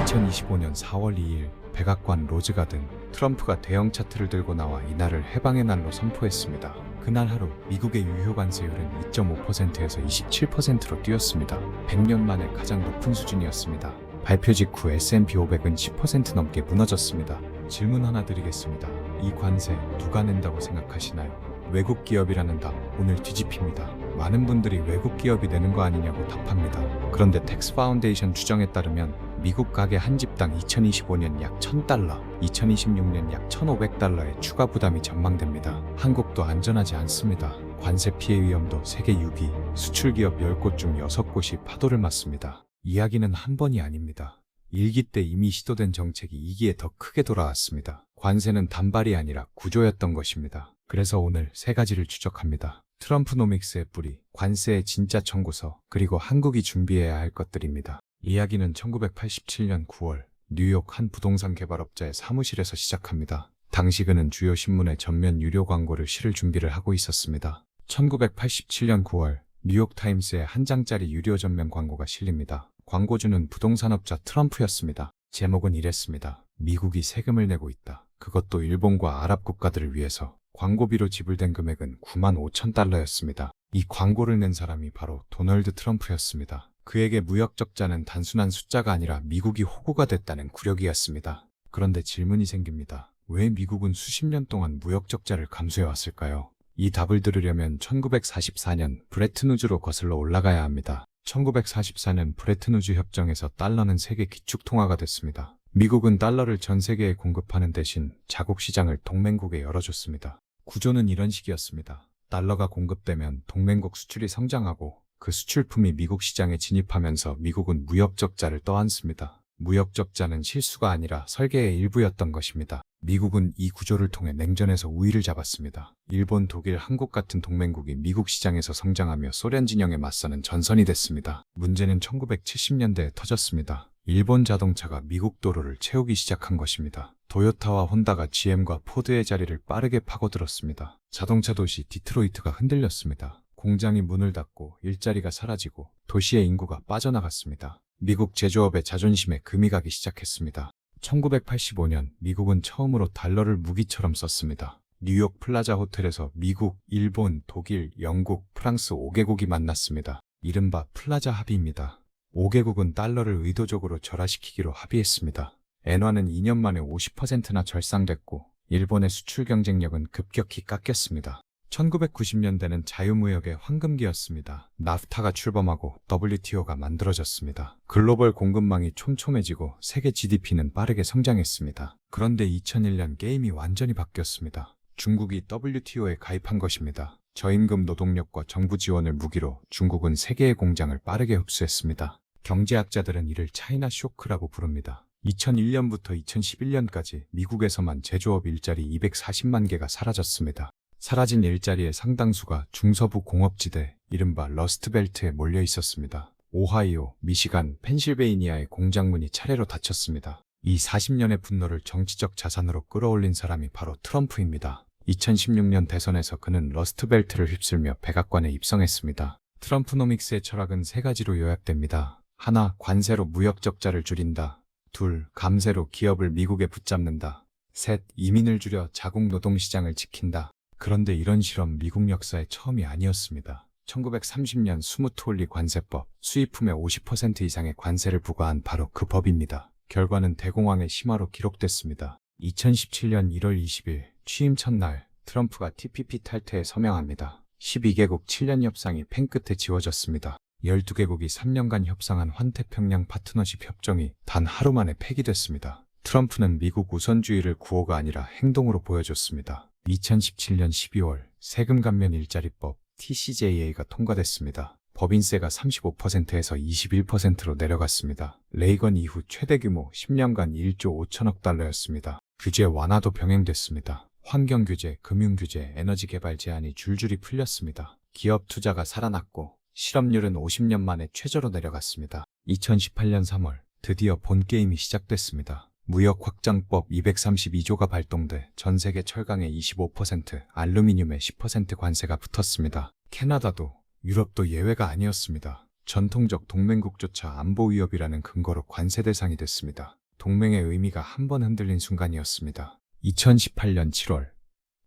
2025년 4월 2일 백악관 로즈가든, 트럼프가 대형 차트를 들고 나와 이날을 해방의 날로 선포했습니다. 그날 하루 미국의 유효 관세율은 2.5%에서 27%로 뛰었습니다. 100년 만에 가장 높은 수준이었습니다. 발표 직후 S&P 500은 10% 넘게 무너졌습니다. 질문 하나 드리겠습니다. 이 관세 누가 낸다고 생각하시나요? 외국 기업이라는 답 오늘 뒤집힙니다. 많은 분들이 외국 기업이 내는 거 아니냐고 답합니다. 그런데 텍스 파운데이션 추정에 따르면 미국 가게 한 집당 2025년 약 $1,000, 2026년 약 $1,500의 추가 부담이 전망됩니다. 한국도 안전하지 않습니다. 관세 피해 위험도 세계 6위, 수출 기업 10곳 중 6곳이 파도를 맞습니다. 이야기는 한 번이 아닙니다. 1기 때 이미 시도된 정책이 2기에 더 크게 돌아왔습니다. 관세는 단발이 아니라 구조였던 것입니다. 그래서 오늘 세 가지를 추적합니다. 트럼프노믹스의 뿌리, 관세의 진짜 청구서, 그리고 한국이 준비해야 할 것들입니다. 이야기는 1987년 9월 뉴욕 한 부동산 개발업자의 사무실에서 시작합니다. 당시 그는 주요 신문에 전면 유료 광고를 실을 준비를 하고 있었습니다. 1987년 9월 뉴욕타임스에 한 장짜리 유료 전면 광고가 실립니다. 광고주는 부동산업자 트럼프였습니다. 제목은 이랬습니다. 미국이 세금을 내고 있다. 그것도 일본과 아랍 국가들을 위해서. 광고비로 지불된 금액은 $95,000였습니다. 이 광고를 낸 사람이 바로 도널드 트럼프였습니다. 그에게 무역 적자는 단순한 숫자가 아니라 미국이 호구가 됐다는 굴욕이었습니다. 그런데 질문이 생깁니다. 왜 미국은 수십 년 동안 무역 적자를 감수해왔을까요? 이 답을 들으려면 1944년 브레튼우즈로 거슬러 올라가야 합니다. 1944년 브레튼우즈 협정에서 달러는 세계 기축통화가 됐습니다. 미국은 달러를 전 세계에 공급하는 대신 자국 시장을 동맹국에 열어줬습니다. 구조는 이런 식이었습니다. 달러가 공급되면 동맹국 수출이 성장하고 그 수출품이 미국 시장에 진입하면서 미국은 무역 적자를 떠안습니다. 무역 적자는 실수가 아니라 설계의 일부였던 것입니다. 미국은 이 구조를 통해 냉전에서 우위를 잡았습니다. 일본, 독일, 한국 같은 동맹국이 미국 시장에서 성장하며 소련 진영에 맞서는 전선이 됐습니다. 문제는 1970년대에 터졌습니다. 일본 자동차가 미국 도로를 채우기 시작한 것입니다. 도요타와 혼다가 GM과 포드의 자리를 빠르게 파고들었습니다. 자동차 도시 디트로이트가 흔들렸습니다. 공장이 문을 닫고 일자리가 사라지고 도시의 인구가 빠져나갔습니다. 미국 제조업의 자존심에 금이 가기 시작했습니다. 1985년 미국은 처음으로 달러를 무기처럼 썼습니다. 뉴욕 플라자 호텔에서 미국, 일본, 독일, 영국, 프랑스 5개국이 만났습니다. 이른바 플라자 합의입니다. 5개국은 달러를 의도적으로 절하시키기로 합의했습니다. 엔화는 2년 만에 50%나 절상됐고 일본의 수출 경쟁력은 급격히 깎였습니다. 1990년대는 자유무역의 황금기였습니다. 나프타가 출범하고 WTO가 만들어졌습니다. 글로벌 공급망이 촘촘해지고 세계 GDP는 빠르게 성장했습니다. 그런데 2001년 게임이 완전히 바뀌었습니다. 중국이 WTO에 가입한 것입니다. 저임금 노동력과 정부 지원을 무기로 중국은 세계의 공장을 빠르게 흡수했습니다. 경제학자들은 이를 차이나 쇼크라고 부릅니다. 2001년부터 2011년까지 미국에서만 제조업 일자리 240만 개가 사라졌습니다. 사라진 일자리의 상당수가 중서부 공업지대, 이른바 러스트벨트에 몰려 있었습니다. 오하이오, 미시간, 펜실베이니아의 공장문이 차례로 닫혔습니다. 이 40년의 분노를 정치적 자산으로 끌어올린 사람이 바로 트럼프입니다. 2016년 대선에서 그는 러스트벨트를 휩쓸며 백악관에 입성했습니다. 트럼프노믹스의 철학은 세 가지로 요약됩니다. 하나, 관세로 무역 적자를 줄인다. 둘, 감세로 기업을 미국에 붙잡는다. 셋, 이민을 줄여 자국 노동시장을 지킨다. 그런데 이런 실험 미국 역사의 처음이 아니었습니다. 1930년 스무트홀리 관세법, 수입품의 50% 이상의 관세를 부과한 바로 그 법입니다. 결과는 대공황의 심화로 기록됐습니다. 2017년 1월 20일 취임 첫날 트럼프가 TPP 탈퇴에 서명합니다. 12개국 7년 협상이 펜 끝에 지워졌습니다. 12개국이 3년간 협상한 환태평양 파트너십 협정이 단 하루 만에 폐기됐습니다. 트럼프는 미국 우선주의를 구호가 아니라 행동으로 보여줬습니다. 2017년 12월 세금 감면 일자리법 TCJA가 통과됐습니다. 법인세가 35%에서 21%로 내려갔습니다. 레이건 이후 최대 규모 10년간 1조 5천억 달러였습니다. 규제 완화도 병행됐습니다. 환경규제, 금융규제, 에너지 개발 제한이 줄줄이 풀렸습니다. 기업 투자가 살아났고 실업률은 50년 만에 최저로 내려갔습니다. 2018년 3월 드디어 본게임이 시작됐습니다. 무역확장법 232조가 발동돼 전 세계 철강에 25%, 알루미늄에 10% 관세가 붙었습니다. 캐나다도, 유럽도 예외가 아니었습니다. 전통적 동맹국조차 안보 위협이라는 근거로 관세 대상이 됐습니다. 동맹의 의미가 한 번 흔들린 순간이었습니다. 2018년 7월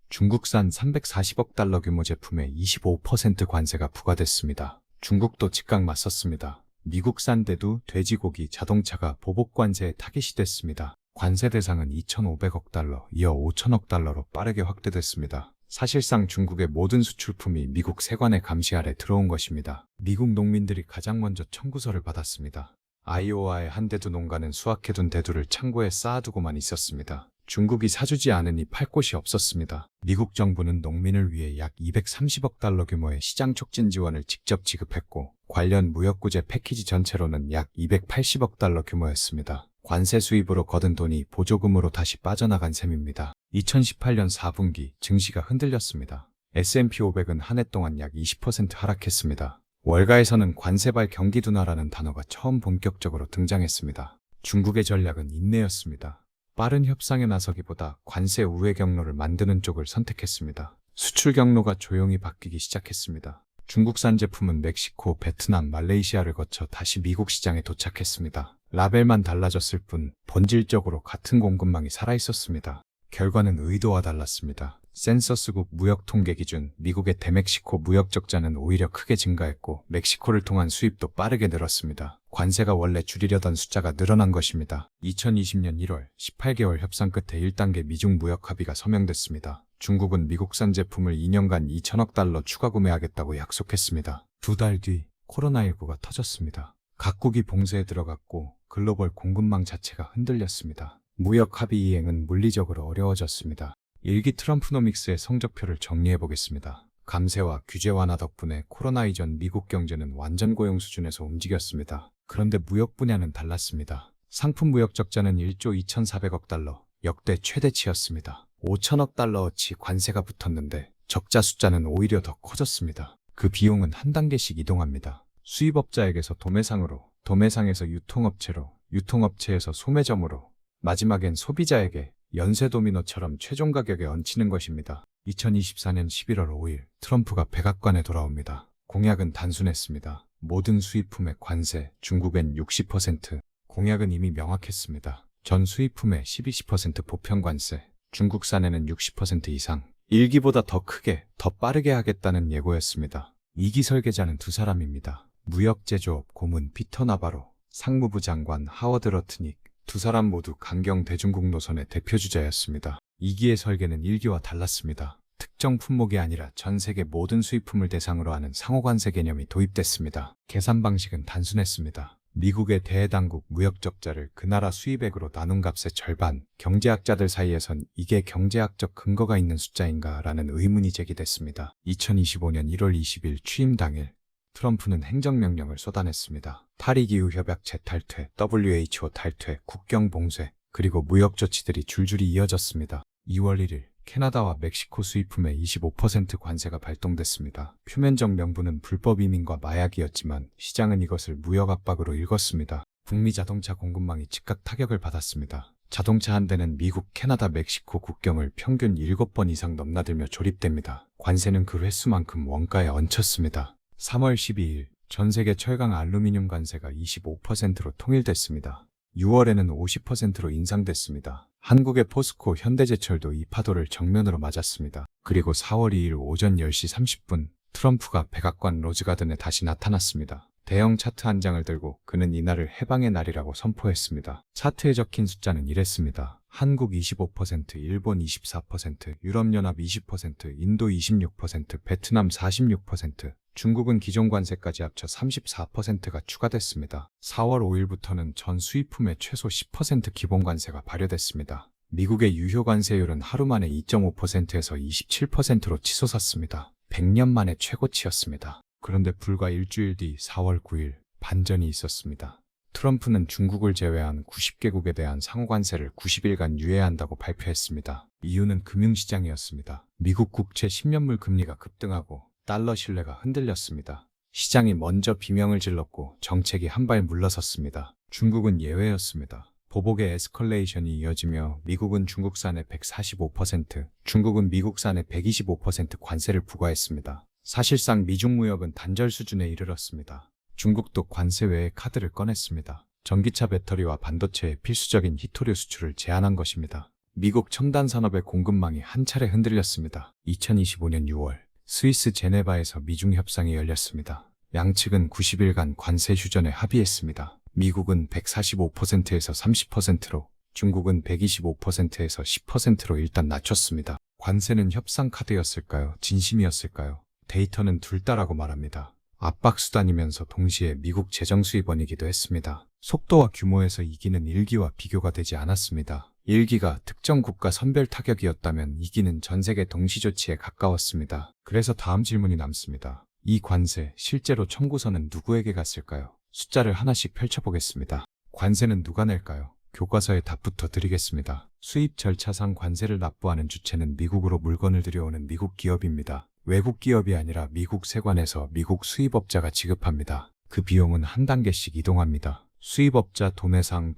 중국산 340억 달러 규모 제품에 25% 관세가 부과됐습니다. 중국도 즉각 맞섰습니다. 미국산 대두, 돼지고기, 자동차가 보복 관세에 타깃이 됐습니다. 관세 대상은 2,500억 달러, 이어 5천억 달러로 빠르게 확대됐습니다. 사실상 중국의 모든 수출품이 미국 세관의 감시 아래 들어온 것입니다. 미국 농민들이 가장 먼저 청구서를 받았습니다. 아이오와의 한 대두 농가는 수확해둔 대두를 창고에 쌓아두고만 있었습니다. 중국이 사주지 않으니 팔 곳이 없었습니다. 미국 정부는 농민을 위해 약 230억 달러 규모의 시장 촉진 지원을 직접 지급했고 관련 무역구제 패키지 전체로는 약 280억 달러 규모였습니다. 관세 수입으로 거둔 돈이 보조금으로 다시 빠져나간 셈입니다. 2018년 4분기 증시가 흔들렸습니다. S&P 500은 한 해 동안 약 20% 하락했습니다. 월가에서는 관세발 경기 둔화라는 단어가 처음 본격적으로 등장했습니다. 중국의 전략은 인내였습니다. 빠른 협상에 나서기보다 관세 우회 경로를 만드는 쪽을 선택했습니다. 수출 경로가 조용히 바뀌기 시작했습니다. 중국산 제품은 멕시코, 베트남, 말레이시아를 거쳐 다시 미국 시장에 도착했습니다. 라벨만 달라졌을 뿐 본질적으로 같은 공급망이 살아있었습니다. 결과는 의도와 달랐습니다. 센서스국 무역 통계 기준 미국의 대멕시코 무역 적자는 오히려 크게 증가했고 멕시코를 통한 수입도 빠르게 늘었습니다. 관세가 원래 줄이려던 숫자가 늘어난 것입니다. 2020년 1월 18개월 협상 끝에 1단계 미중 무역 합의가 서명됐습니다. 중국은 미국산 제품을 2년간 2천억 달러 추가 구매하겠다고 약속했습니다. 2달 뒤 코로나19가 터졌습니다. 각국이 봉쇄에 들어갔고 글로벌 공급망 자체가 흔들렸습니다. 무역 합의 이행은 물리적으로 어려워졌습니다. 1기 트럼프노믹스의 성적표를 정리해보겠습니다. 감세와 규제 완화 덕분에 코로나 이전 미국 경제는 완전 고용 수준에서 움직였습니다. 그런데 무역 분야는 달랐습니다. 상품 무역 적자는 1조 2,400억 달러, 역대 최대치였습니다. 5천억 달러어치 관세가 붙었는데 적자 숫자는 오히려 더 커졌습니다. 그 비용은 한 단계씩 이동합니다. 수입업자에게서 도매상으로, 도매상에서 유통업체로, 유통업체에서 소매점으로, 마지막엔 소비자에게 연쇄 도미노처럼 최종 가격에 얹히는 것입니다. 2024년 11월 5일 트럼프가 백악관에 돌아옵니다. 공약은 단순했습니다. 모든 수입품의 관세, 중국엔 60%. 공약은 이미 명확했습니다. 전 수입품의 12% 보편 관세, 중국산에는 60% 이상. 1기보다 더 크게, 더 빠르게 하겠다는 예고였습니다. 2기 설계자는 두 사람입니다. 무역제조업 고문 피터 나바로, 상무부 장관 하워드 러트닉. 두 사람 모두 강경 대중국 노선의 대표주자였습니다. 2기의 설계는 1기와 달랐습니다. 특정 품목이 아니라 전 세계 모든 수입품을 대상으로 하는 상호관세 개념이 도입됐습니다. 계산 방식은 단순했습니다. 미국의 대당국 무역 적자를 그 나라 수입액으로 나눈 값의 절반, 경제학자들 사이에선 이게 경제학적 근거가 있는 숫자인가 라는 의문이 제기됐습니다. 2025년 1월 20일 취임 당일 트럼프는 행정명령을 쏟아냈습니다. 파리기후 협약 재탈퇴, WHO 탈퇴, 국경 봉쇄, 그리고 무역 조치들이 줄줄이 이어졌습니다. 2월 1일 캐나다와 멕시코 수입품에 25% 관세가 발동됐습니다. 표면적 명분은 불법 이민과 마약이었지만 시장은 이것을 무역 압박으로 읽었습니다. 북미 자동차 공급망이 즉각 타격을 받았습니다. 자동차 한 대는 미국, 캐나다, 멕시코 국경을 평균 7번 이상 넘나들며 조립됩니다. 관세는 그 횟수만큼 원가에 얹혔습니다. 3월 12일 전 세계 철강 알루미늄 관세가 25%로 통일됐습니다. 6월에는 50%로 인상됐습니다. 한국의 포스코, 현대제철도 이 파도를 정면으로 맞았습니다. 그리고 4월 2일 오전 10시 30분 트럼프가 백악관 로즈가든에 다시 나타났습니다. 대형 차트 한 장을 들고 그는 이날을 해방의 날이라고 선포했습니다. 차트에 적힌 숫자는 이랬습니다. 한국 25%, 일본 24%, 유럽연합 20%, 인도 26%, 베트남 46%, 중국은 기존 관세까지 합쳐 34%가 추가됐습니다. 4월 5일부터는 전 수입품의 최소 10% 기본 관세가 발효됐습니다. 미국의 유효 관세율은 하루 만에 2.5%에서 27%로 치솟았습니다. 100년 만에 최고치였습니다. 그런데 불과 일주일 뒤 4월 9일 반전이 있었습니다. 트럼프는 중국을 제외한 90개국에 대한 상호관세를 90일간 유예한다고 발표했습니다. 이유는 금융시장이었습니다. 미국 국채 10년물 금리가 급등하고 달러 신뢰가 흔들렸습니다. 시장이 먼저 비명을 질렀고 정책이 한 발 물러섰습니다. 중국은 예외였습니다. 보복의 에스컬레이션이 이어지며 미국은 중국산에 145%, 중국은 미국산에 125% 관세를 부과했습니다. 사실상 미중 무역은 단절 수준에 이르렀습니다. 중국도 관세 외에 카드를 꺼냈습니다. 전기차 배터리와 반도체의 필수적인 히토류 수출을 제한한 것입니다. 미국 첨단 산업의 공급망이 한 차례 흔들렸습니다. 2025년 6월 스위스 제네바에서 미중 협상이 열렸습니다. 양측은 90일간 관세 휴전에 합의했습니다. 미국은 145%에서 30%로, 중국은 125%에서 10%로 일단 낮췄습니다. 관세는 협상 카드였을까요? 진심이었을까요? 데이터는 둘 다라고 말합니다. 압박수단이면서 동시에 미국 재정 수입원이기도 했습니다. 속도와 규모에서 이기는 1기와 비교가 되지 않았습니다. 1기가 특정 국가 선별 타격이었다면 2기는 전 세계 동시조치에 가까웠습니다. 그래서 다음 질문이 남습니다. 이 관세, 실제로 청구서는 누구에게 갔을까요? 숫자를 하나씩 펼쳐보겠습니다. 관세는 누가 낼까요? 교과서에 답부터 드리겠습니다. 수입 절차상 관세를 납부하는 주체는 미국으로 물건을 들여오는 미국 기업입니다. 외국 기업이 아니라 미국 세관에서 미국 수입업자가 지급합니다. 그 비용은 한 단계씩 이동합니다. 수입업자, 도매상,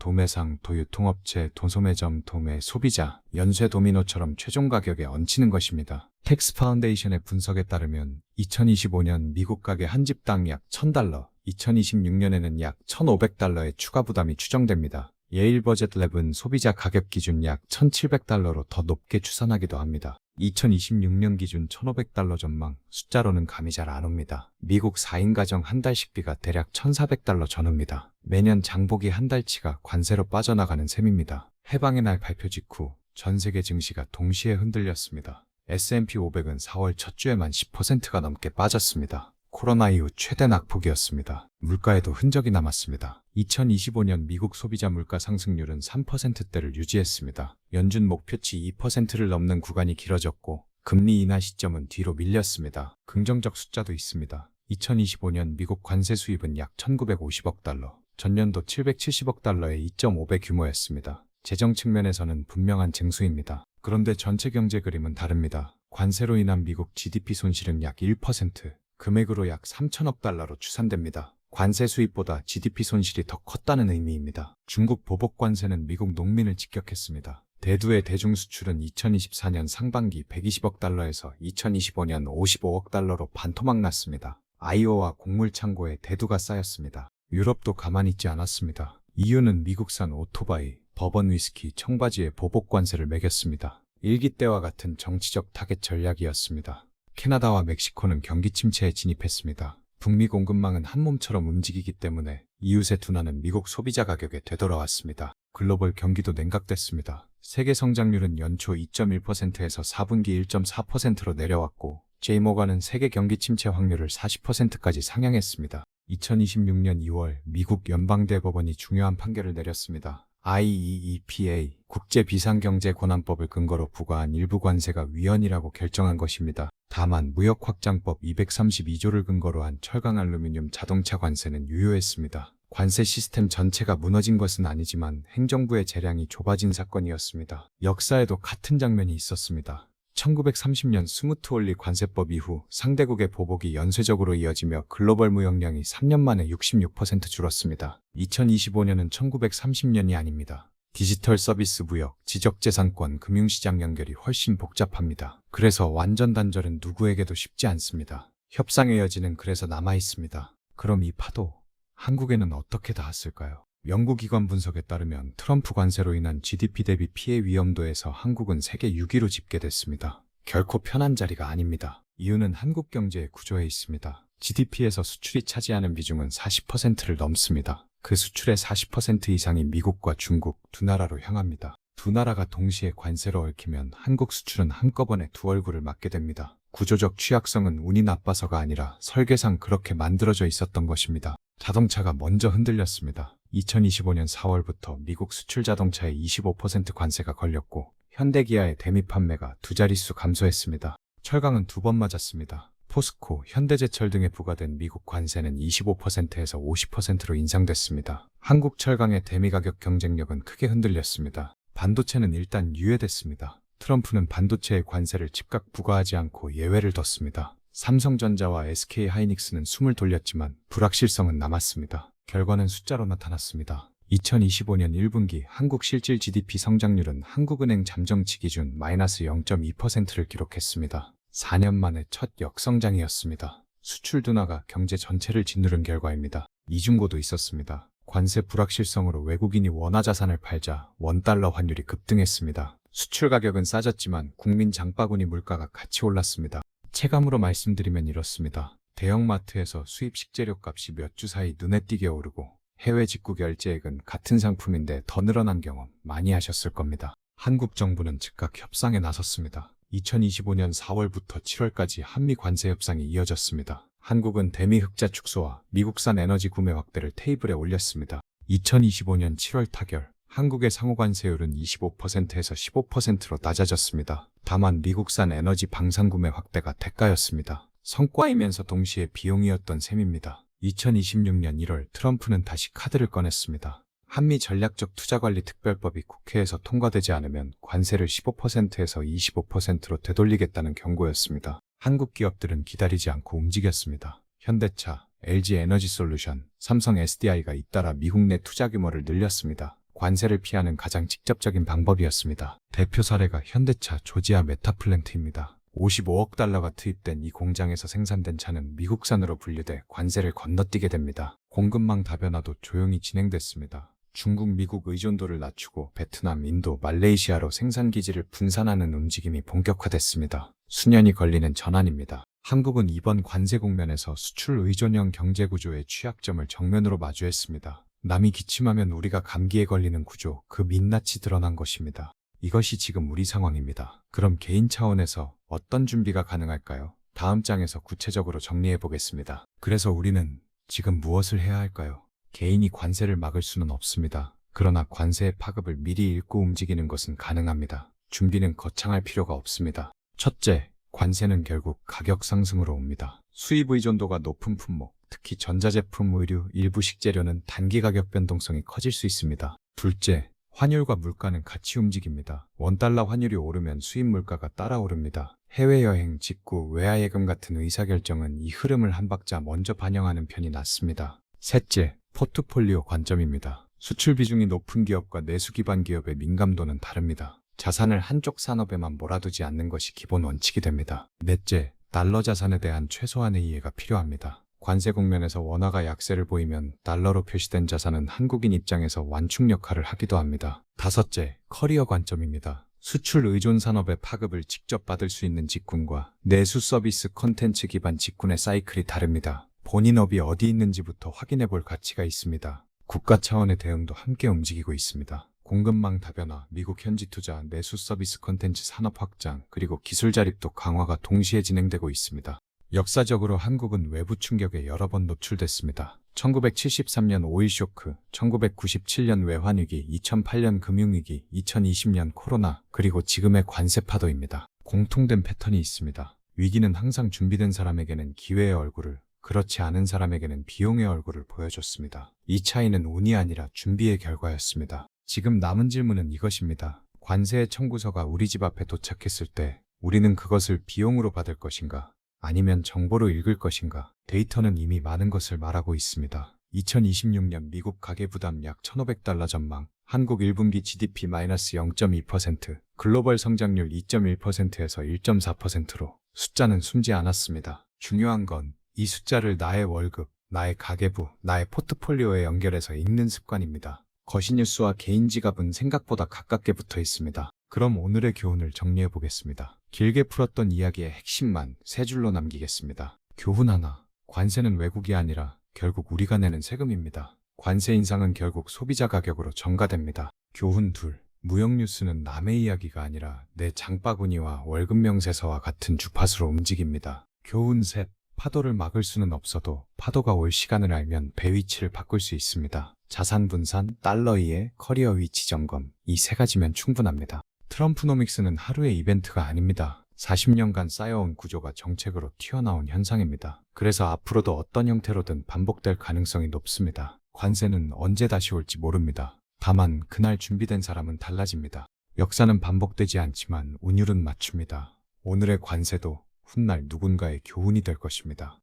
도유통업체, 도소매점, 도매, 소비자, 연쇄 도미노처럼 최종 가격에 얹히는 것입니다. 텍스 파운데이션의 분석에 따르면 2025년 미국 가게 한 집당 약 $1,000, 2026년에는 약 $1,500의 추가 부담이 추정됩니다. 예일 버젯 랩은 소비자 가격 기준 약 $1,700로 더 높게 추산하기도 합니다. 2026년 기준 $1,500 전망, 숫자로는 감이 잘 안 옵니다. 미국 4인 가정 한 달 식비가 대략 $1,400 전후입니다. 매년 장보기 한 달치가 관세로 빠져나가는 셈입니다. 해방의 날 발표 직후 전 세계 증시가 동시에 흔들렸습니다. S&P 500은 4월 첫 주에만 10%가 넘게 빠졌습니다. 코로나 이후 최대 낙폭이었습니다. 물가에도 흔적이 남았습니다. 2025년 미국 소비자 물가 상승률은 3%대를 유지했습니다. 연준 목표치 2%를 넘는 구간이 길어졌고 금리 인하 시점은 뒤로 밀렸습니다. 긍정적 숫자도 있습니다. 2025년 미국 관세 수입은 약 $1,950억, 전년도 $770억 달러의 2.5배 규모였습니다. 재정 측면에서는 분명한 징수입니다. 그런데 전체 경제 그림은 다릅니다. 관세로 인한 미국 GDP 손실은 약 1%, 금액으로 약 $3,000억 달러로 추산됩니다. 관세 수입보다 GDP 손실이 더 컸다는 의미입니다. 중국 보복 관세는 미국 농민을 직격했습니다. 대두의 대중 수출은 2024년 상반기 $120억 달러에서 2025년 $55억 달러로 반토막 났습니다. 아이오와 곡물 창고에 대두가 쌓였습니다. 유럽도 가만히 있지 않았습니다. EU는 미국산 오토바이, 버번 위스키, 청바지에 보복 관세를 매겼습니다. 일기 때와 같은 정치적 타겟 전략이었습니다. 캐나다와 멕시코는 경기 침체에 진입했습니다. 북미 공급망은 한 몸처럼 움직이기 때문에 이웃의 둔화는 미국 소비자 가격에 되돌아왔습니다. 글로벌 경기도 냉각됐습니다. 세계 성장률은 연초 2.1%에서 4분기 1.4%로 내려왔고 제이모건은 세계 경기 침체 확률을 40%까지 상향했습니다. 2026년 2월 미국 연방대법원이 중요한 판결을 내렸습니다. IEEPA 국제비상경제권한법을 근거로 부과한 일부 관세가 위헌이라고 결정한 것입니다. 다만 무역확장법 232조를 근거로 한 철강 알루미늄 자동차 관세는 유효했습니다. 관세 시스템 전체가 무너진 것은 아니지만 행정부의 재량이 좁아진 사건이었습니다. 역사에도 같은 장면이 있었습니다. 1930년 스무트올리 관세법 이후 상대국의 보복이 연쇄적으로 이어지며 글로벌 무역량이 3년 만에 66% 줄었습니다. 2025년은 1930년이 아닙니다. 디지털 서비스 무역, 지적재산권, 금융시장 연결이 훨씬 복잡합니다. 그래서 완전 단절은 누구에게도 쉽지 않습니다. 협상의 여지는 그래서 남아있습니다. 그럼 이 파도, 한국에는 어떻게 닿았을까요? 연구기관 분석에 따르면 트럼프 관세로 인한 GDP 대비 피해 위험도에서 한국은 세계 6위로 집계됐습니다. 결코 편한 자리가 아닙니다. 이유는 한국 경제의 구조에 있습니다. GDP에서 수출이 차지하는 비중은 40%를 넘습니다. 그 수출의 40% 이상이 미국과 중국 두 나라로 향합니다. 두 나라가 동시에 관세로 얽히면 한국 수출은 한꺼번에 두 얼굴을 맞게 됩니다. 구조적 취약성은 운이 나빠서가 아니라 설계상 그렇게 만들어져 있었던 것입니다. 자동차가 먼저 흔들렸습니다. 2025년 4월부터 미국 수출 자동차에 25% 관세가 걸렸고 현대기아의 대미 판매가 두 자릿수 감소했습니다. 철강은 두 번 맞았습니다. 포스코, 현대제철 등에 부과된 미국 관세는 25%에서 50%로 인상됐습니다. 한국 철강의 대미 가격 경쟁력은 크게 흔들렸습니다. 반도체는 일단 유예됐습니다. 트럼프는 반도체의 관세를 즉각 부과하지 않고 예외를 뒀습니다. 삼성전자와 SK하이닉스는 숨을 돌렸지만 불확실성은 남았습니다. 결과는 숫자로 나타났습니다. 2025년 1분기 한국 실질 GDP 성장률은 한국은행 잠정치 기준 마이너스 0.2%를 기록했습니다. 4년 만에 첫 역성장이었습니다. 수출 둔화가 경제 전체를 짓누른 결과입니다. 이중고도 있었습니다. 관세 불확실성으로 외국인이 원화 자산을 팔자 원달러 환율이 급등했습니다. 수출 가격은 싸졌지만 국민 장바구니 물가가 같이 올랐습니다. 체감으로 말씀드리면 이렇습니다. 대형마트에서 수입 식재료 값이 몇 주 사이 눈에 띄게 오르고 해외 직구 결제액은 같은 상품인데 더 늘어난 경험 많이 하셨을 겁니다. 한국 정부는 즉각 협상에 나섰습니다. 2025년 4월부터 7월까지 한미 관세 협상이 이어졌습니다. 한국은 대미 흑자 축소와 미국산 에너지 구매 확대를 테이블에 올렸습니다. 2025년 7월 타결, 한국의 상호관세율은 25%에서 15%로 낮아졌습니다. 다만 미국산 에너지 방산 구매 확대가 대가였습니다. 성과이면서 동시에 비용이었던 셈입니다. 2026년 1월 트럼프는 다시 카드를 꺼냈습니다. 한미 전략적 투자관리 특별법이 국회에서 통과되지 않으면 관세를 15%에서 25%로 되돌리겠다는 경고였습니다. 한국 기업들은 기다리지 않고 움직였습니다. 현대차, LG에너지솔루션, 삼성 SDI가 잇따라 미국 내 투자 규모를 늘렸습니다. 관세를 피하는 가장 직접적인 방법이었습니다. 대표 사례가 현대차 조지아 메타플랜트입니다. 55억 달러가 투입된 이 공장에서 생산된 차는 미국산으로 분류돼 관세를 건너뛰게 됩니다. 공급망 다변화도 조용히 진행됐습니다. 중국, 미국 의존도를 낮추고 베트남, 인도, 말레이시아로 생산기지를 분산하는 움직임이 본격화됐습니다. 수년이 걸리는 전환입니다. 한국은 이번 관세 국면에서 수출 의존형 경제구조의 취약점을 정면으로 마주했습니다. 남이 기침하면 우리가 감기에 걸리는 구조, 그 민낯이 드러난 것입니다. 이것이 지금 우리 상황입니다. 그럼 개인 차원에서 어떤 준비가 가능할까요? 다음 장에서 구체적으로 정리해 보겠습니다. 그래서 우리는 지금 무엇을 해야 할까요? 개인이 관세를 막을 수는 없습니다. 그러나 관세의 파급을 미리 읽고 움직이는 것은 가능합니다. 준비는 거창할 필요가 없습니다. 첫째, 관세는 결국 가격 상승으로 옵니다. 수입 의존도가 높은 품목, 특히 전자제품, 의류, 일부 식재료는 단기 가격 변동성이 커질 수 있습니다. 둘째, 환율과 물가는 같이 움직입니다. 원달러 환율이 오르면 수입 물가가 따라 오릅니다. 해외여행, 직구, 외화예금 같은 의사결정은 이 흐름을 한 박자 먼저 반영하는 편이 낫습니다. 셋째, 포트폴리오 관점입니다. 수출 비중이 높은 기업과 내수 기반 기업의 민감도는 다릅니다. 자산을 한쪽 산업에만 몰아두지 않는 것이 기본 원칙이 됩니다. 넷째, 달러 자산에 대한 최소한의 이해가 필요합니다. 관세 국면에서 원화가 약세를 보이면 달러로 표시된 자산은 한국인 입장에서 완충 역할을 하기도 합니다. 다섯째, 커리어 관점입니다. 수출 의존 산업의 파급을 직접 받을 수 있는 직군과 내수 서비스 콘텐츠 기반 직군의 사이클이 다릅니다. 본인 업이 어디 있는지부터 확인해 볼 가치가 있습니다. 국가 차원의 대응도 함께 움직이고 있습니다. 공급망 다변화, 미국 현지 투자, 내수 서비스 콘텐츠 산업 확장, 그리고 기술 자립도 강화가 동시에 진행되고 있습니다. 역사적으로 한국은 외부 충격에 여러 번 노출됐습니다. 1973년 오일 쇼크, 1997년 외환위기, 2008년 금융위기, 2020년 코로나, 그리고 지금의 관세 파도입니다. 공통된 패턴이 있습니다. 위기는 항상 준비된 사람에게는 기회의 얼굴을, 그렇지 않은 사람에게는 비용의 얼굴을 보여줬습니다. 이 차이는 운이 아니라 준비의 결과였습니다. 지금 남은 질문은 이것입니다. 관세의 청구서가 우리 집 앞에 도착했을 때 우리는 그것을 비용으로 받을 것인가? 아니면 정보로 읽을 것인가? 데이터는 이미 많은 것을 말하고 있습니다. 2026년 미국 가계부담 약 1,500달러 전망, 한국 1분기 GDP-0.2%, 글로벌 성장률 2.1%에서 1.4%로 숫자는 숨지 않았습니다. 중요한 건 이 숫자를 나의 월급, 나의 가계부, 나의 포트폴리오에 연결해서 읽는 습관입니다. 거시뉴스와 개인 지갑은 생각보다 가깝게 붙어 있습니다. 그럼 오늘의 교훈을 정리해 보겠습니다. 길게 풀었던 이야기의 핵심만 세 줄로 남기겠습니다. 교훈 하나, 관세는 외국이 아니라 결국 우리가 내는 세금입니다. 관세 인상은 결국 소비자 가격으로 전가됩니다. 교훈 둘, 무역 뉴스는 남의 이야기가 아니라 내 장바구니와 월급 명세서와 같은 주파수로 움직입니다. 교훈 셋, 파도를 막을 수는 없어도 파도가 올 시간을 알면 배 위치를 바꿀 수 있습니다. 자산 분산, 달러 이해, 커리어 위치 점검, 이 세 가지면 충분합니다. 트럼프노믹스는 하루의 이벤트가 아닙니다. 40년간 쌓여온 구조가 정책으로 튀어나온 현상입니다. 그래서 앞으로도 어떤 형태로든 반복될 가능성이 높습니다. 관세는 언제 다시 올지 모릅니다. 다만 그날 준비된 사람은 달라집니다. 역사는 반복되지 않지만 운율은 맞춥니다. 오늘의 관세도 훗날 누군가의 교훈이 될 것입니다.